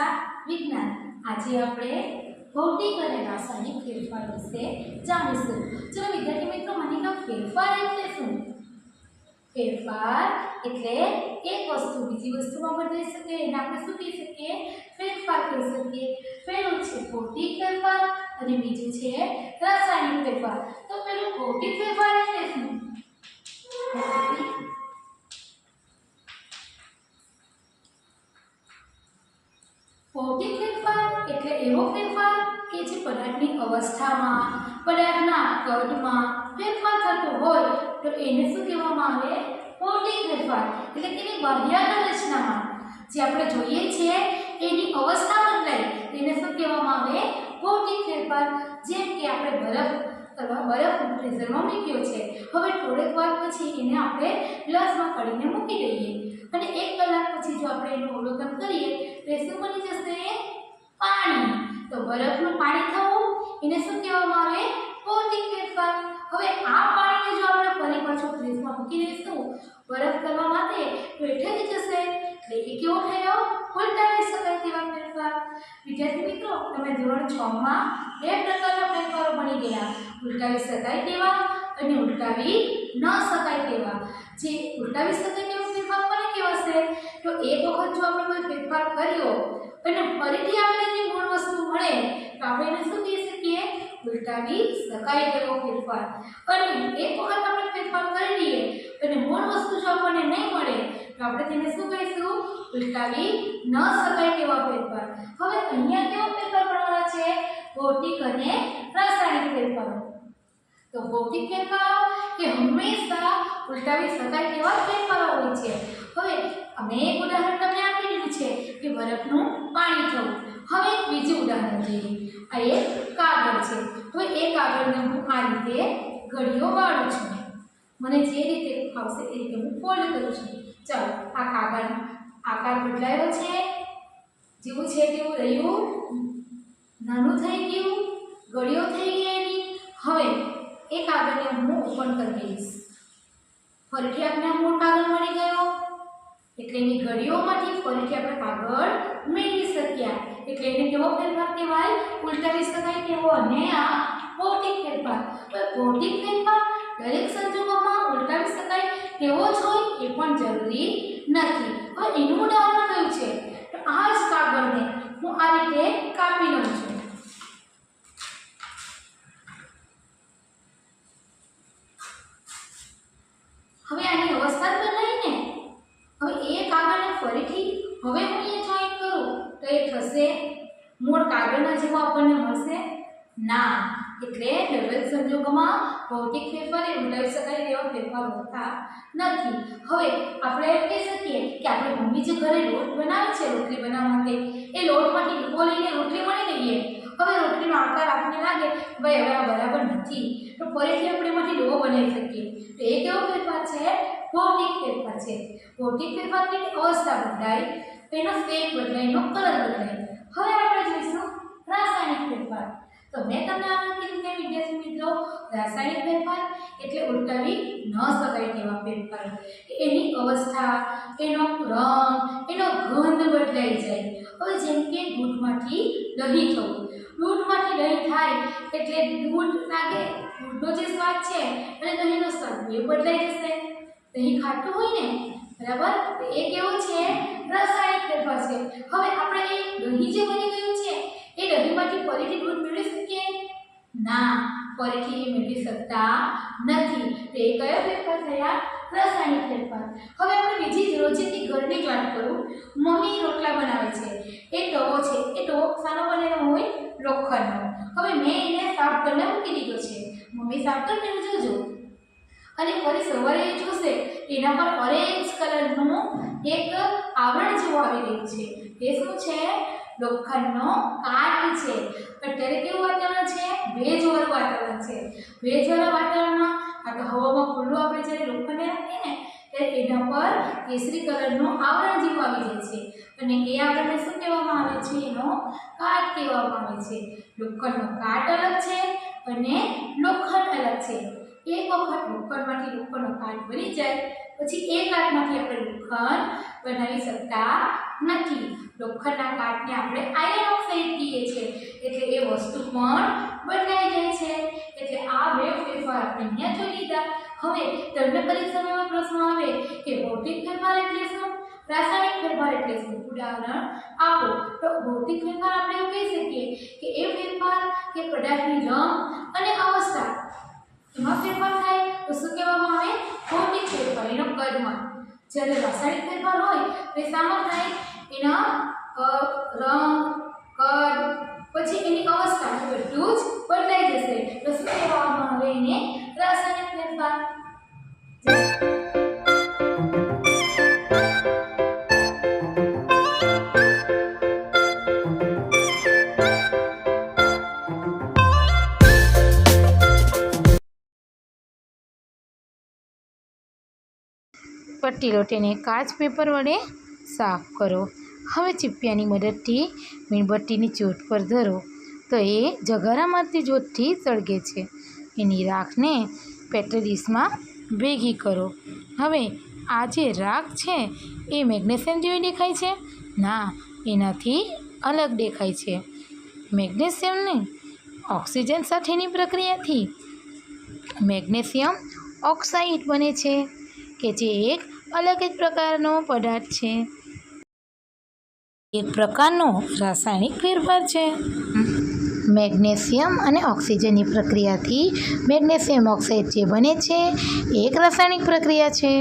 ભાષા વિજ્ઞાન। આજે આપણે ભૌતિક અને રાસાયણિક ફેરફાર વિશે જાણીશું। ચલો વિદ્યાર્થી મિત્રો, મને કહો ફેરફાર એટલે શું? ફેરફાર એટલે એક વસ્તુ બીજી વસ્તુમાં બદલાઈ શકે એને આપણે શું કહી શકીએ? ફેરફાર કહી શકીએ। પહેલું છે ભૌતિક ફેરફાર અને બીજું છે રાસાયણિક ફેરફાર। તો પેલું ભૌતિક ફેરફાર એટલે શું? ભૌતિક ફેરફાર એટલે એવો ફેરફાર કે જે પદાર્થની અવસ્થામાં, પદાર્થના કદમાં ફેરફાર થતો હોય તો એને શું કહેવામાં આવે? ભૌતિક ફેરફાર। એટલે કે એની બાહ્ય રચનામાં જે આપણે જોઈએ છીએ એની અવસ્થા બદલાય તેને શું કહેવામાં આવે? ભૌતિક ફેરફાર। જેમ કે આપણે બરફ ફ્રીઝરમાં મૂક્યો છે, હવે થોડીક વાર પછી એને આપણે ગ્લાસમાં કાઢીને મૂકી દઈએ અને 1 કલાક પછી જો આપણે એનું અવલોકન કરીએ તો એ શું બની જશે? પાણી। તો બરફનું પાણી થવું એને શું કહેવામાં આવે? ભૌતિક ફેરફાર। હવે આ પાણીને જો આપણે ફરી પાછું ફ્રીઝમાં મૂકી દઈશું બરફ કરવા માટે તો એ ઠરી જશે, એટલે એ કેવો થયો? ઉલટાવી શકાય તેવા ફેરફાર। વિદ્યાર્થી મિત્રો, તમે ધોરણ 6 માં 2 પ્રકારના ફેરફારો ભણી ગયા, ઉલટાવી શકાય તેવા અને ઉલટાવી ન શકાય તેવા। જે ઉલટાવી શકાય તેવા ફેરફાર કોને કહેવાશે? તો એક વખત જો આપણે કોઈ ફેરફાર કર્યો અને ફરીથી આપણે જે મૂળ વસ્તુ મળે તો આપણે એને શું કહી શકીએ? ઉલટાવી શકાય તેવો ફેરફાર। અને એક વખત આપણે ફેરફાર કરી લઈએ અને મૂળ વસ્તુ જો આપણને નહીં મળે તો આપણે તેને શું કહીશું? ઉલટાવી ન શકાય તેવા ફેરફાર। હવે અહીંયા કેવો ફેરફાર ભણવાના છે? ભૌતિક અને રાસાયણિક ફેરફારો। તો ભૌતિક ફેરફારો કે હંમેશા ઉલટાવી શકાય તેવા ફેરફારો હોય છે। હવે અમે એક ઉદાહરણ તમને આપી દીધું છે કે બરફનું પાણી થવું। હવે બીજું ઉદાહરણ જોઈએ। આ એક કાગળ છે, તો એ કાગળને હું આ રીતે ઘડીઓ વાળું છું, મને જે રીતે ફાવશે એ રીતે હું ફોલ્ડ કરું છું। ચાલો, આ કાગળ આકાર બદલાયો છે, જેવું છે તેવું રહ્યું, નાનું થઈ ગયું, ઘડીઓ થઈ ગઈ એની। હવે એ કાગળને હું ઓપન કરી દઈશ, ફરીથી આપણે મૂળ કાગળ મળી ગયો, એટલે એની ઘડીઓમાંથી ફરીથી આપણે કાગળ મેળવી શક્યા। એટલે એને કેવો ફેરફાર કહેવાય? ઉલટાવી શકાય તેવો અને આ ભૌતિક ફેરફાર। તો ભૌતિક ફેરફાર દરેક સંજોગોમાં ઉલટાવી શકાય તેવો જ હોય એ પણ જરૂરી નથી। હવે એનું ઉદાહરણ કયું છે? તો આ જ કાગળને હું આ રીતે કાપી લઉં છું, હવે આની અવસ્થા બદલાઈ ને। હવે એ કાગળને ફરીથી હવે હું અહીંયા જોઈન્ટ કરું તો એ થશે? મૂળ કાગળના જેવો આપણને મળશે? ના। એટલે દરેક સંજોગોમાં ભૌતિક ફેરફાર એ ઉલટાવી શકાય તેવા ફેરફાર હોતા નથી। હવે આપણે એમ કહી શકીએ કે આપણે મમ્મી જે ઘરે લોટ બનાવે છે રોટલી બનાવવા માટે, એ લોટમાંથી ડૂબો લઈને રોટલી વણી લઈએ, હવે રોટલીનો આકાર આપણને લાગે ભાઈ હવે આ બરાબર નથી તો ફરીથી આપણે એમાંથી ડો બનાવી શકીએ। તો એ કેવો ફેરફાર છે? ભૌતિક ફેરફાર છે। ભૌતિક ફેરફારની અવસ્થા બદલાય, એનો શેપ બદલાય, એનો કલર બદલાય। હવે આપણે જોઈશું રાસાયણિક ફેરફાર। તો મેં તમને આગળ કીધું કે વિદ્યાર્થી મિત્રો, રાસાયણિક ફેરફાર એટલે ઉલટાવી ન શકાય તેવા ફેરફાર। એની અવસ્થા, એનો રંગ, એનો ગંધ બદલાઈ જાય। હવે જેમ કે દૂધમાંથી દહીં થવું, દૂધમાંથી દહીં થાય એટલે દૂધ લાગે, દૂધનો જે સ્વાદ છે અને દહીંનો સ્વાદ એ બદલાઈ જશે। દહીં ખાટું હોય ને, બરાબર, તો એ કેવું છે? રાસાયણિક ફેરફાર છે। હવે આપણે એ દહીં જે બની ગયું છે એ દહીંમાંથી ફરીથી દૂધ મેળવી શકીએ? ના, ફરીથી એ મેળવી શકતા નથી। તો એ કયો ફેરફાર થયા? રાસાયણિક ફેરફાર। હવે આપણે બીજી રોજિંદી ઘરની જ વાત કરું। મમ્મી રોટલા બનાવે છે, એ તવો છે, એ તવો શાનો બનેલો હોય? લોખંડનો। હવે મેં એને સાફ કરીને મૂકી દીધો છે, મમ્મી સાફ કરીને જોજો, અને ફરી સવારે એ જોશે એના પર ઓરેન્જ કલરનું એક આવરણ જેવું આવી રહ્યું છે, એ શું છે? લોખંડનો કાટ છે। અત્યારે કેવું વાતાવરણ છે? ભેજવાળું વાતાવરણ છે। ભેજવાળા વાતાવરણમાં આ હવામાં ખુલ્લું આપણે જ્યારે લોખંડને રાખીએ ને ત્યારે એના પર કેસરી કલરનું આવરણ જેવું આવી જાય છે, અને એ આવરણને શું કહેવામાં આવે છે? એનો કાટ કહેવામાં આવે છે। લોખંડનો કાટ અલગ છે અને લોખંડ અલગ છે। એક વખત લોખંડમાંથી લોખંડનો કાટ બની જાય પછી એ કાટમાંથી આપણે લોખંડ બનાવી શકતા નથી. લોખંડના કાટને આપણે આયર્ન ઓક્સાઇડ કહીએ છીએ, એટલે એ વસ્તુ પણ બદલાઈ જાય છે. એટલે આ બે ફેરફાર આપણે અહીંયા જોઈ લીધા. હવે તમને પરીક્ષામાં પ્રશ્ન આવે કે ભૌતિક ફેરફાર એટલે શું, રાસાયણિક ફેરફાર એટલે શું, ઉદાહરણ આપો. તો ભૌતિક ફેરફાર આપણે એવું કહી શકીએ કે એ ફેરફાર કે પદાર્થની રંગ અને અવસ્થા એમાં ફેરફાર થાય તો શું કહેવામાં આવે, ભૌતિક ફેરફાર, એનો કદમાં. જ્યારે રાસાયણિક ફેરફાર હોય તો એ શામાં થાય, એના રંગ, કદ, પછી એની અવસ્થા બધું જ બદલાઈ જશે. તો શું કહેવામાં આવે, એને રાસાયણિક ફેરફાર. પટ્ટી લો, તેને કાચ પેપર વડે સાફ કરો. હવે ચીપિયાની મદદથી મીણબત્તીની જ્યોત પર ધરો તો એ જગારા મારતી જ્યોતથી સળગે છે. એની રાખને પેટ્રોડીસમાં ભેગી કરો. હવે આ જે રાખ છે એ મેગ્નેશિયમ જેવી દેખાય છે? ના, એનાથી અલગ દેખાય છે. મેગ્નેશિયમને ઓક્સિજન સાથેની પ્રક્રિયાથી મેગ્નેશિયમ ઓક્સાઇડ બને છે, કે જે એક અલગ જ પ્રકારનો પદાર્થ છે, એક પ્રકારનો રાસાયણિક ફેરફાર છે. મેગ્નેશિયમ અને ઓક્સિજનની પ્રક્રિયાથી મેગ્નેશિયમ ઓક્સાઇડ જે બને છે એ એક રાસાયણિક પ્રક્રિયા છે.